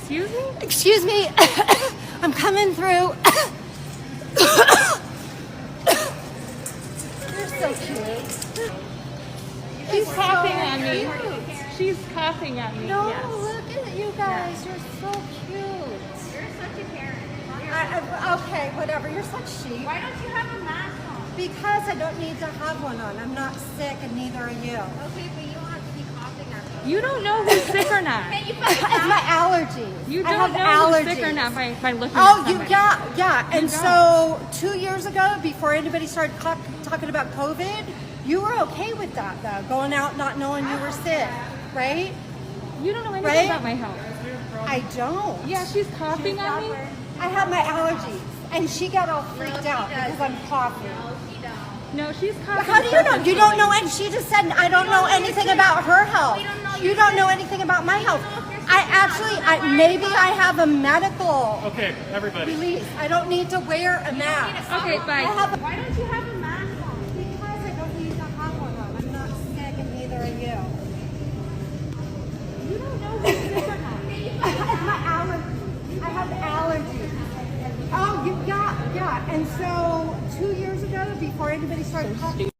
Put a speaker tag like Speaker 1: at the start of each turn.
Speaker 1: Excuse me?
Speaker 2: Excuse me. I'm coming through. You're so cute.
Speaker 1: She's
Speaker 2: It's
Speaker 1: coughing
Speaker 2: so
Speaker 1: on me.
Speaker 2: cute.
Speaker 1: She's coughing at me.
Speaker 2: No,
Speaker 1: Yes.
Speaker 2: look at you guys. You're so cute.
Speaker 3: You're such a Karen.
Speaker 2: Okay, whatever. You're such sheep.
Speaker 3: Why don't you have a mask on?
Speaker 2: Because I don't need to have one on. I'm not sick, and neither are you.
Speaker 3: Okay, but you don't have to be coughing at me.
Speaker 1: You don't know who's sick or not.
Speaker 3: Can you put
Speaker 2: It's my allergies.
Speaker 1: You
Speaker 2: I
Speaker 1: don't
Speaker 2: have
Speaker 1: know
Speaker 2: allergies.
Speaker 1: who's sick or not by looking
Speaker 2: Oh,
Speaker 1: at
Speaker 2: you
Speaker 1: somebody.
Speaker 2: yeah. And
Speaker 1: You
Speaker 2: so 2 years ago, before anybody started talking about COVID, you were okay with that, though, going out not knowing you were sick, right?
Speaker 1: You don't know anything
Speaker 2: Right?
Speaker 1: about my health.
Speaker 2: I don't.
Speaker 1: Yeah, she's coughing on me.
Speaker 2: I have my allergies, and she got all freaked out because I'm coughing.
Speaker 1: No, she's coughing.
Speaker 2: How do you know? You don't know, and she just said I don't know anything about her health. You don't know anything about my health. Maybe I have a medical
Speaker 4: Okay, everybody.
Speaker 2: release. I don't need to wear a mask.
Speaker 1: Okay, bye.
Speaker 3: Why don't you have a mask on?
Speaker 2: Because I don't need to have one on. I'm not sick, and neither are you.
Speaker 1: You don't know who's sick or not.
Speaker 2: It's my allergies. I have allergies. Oh, yeah. And so 2 years ago, before anybody started talking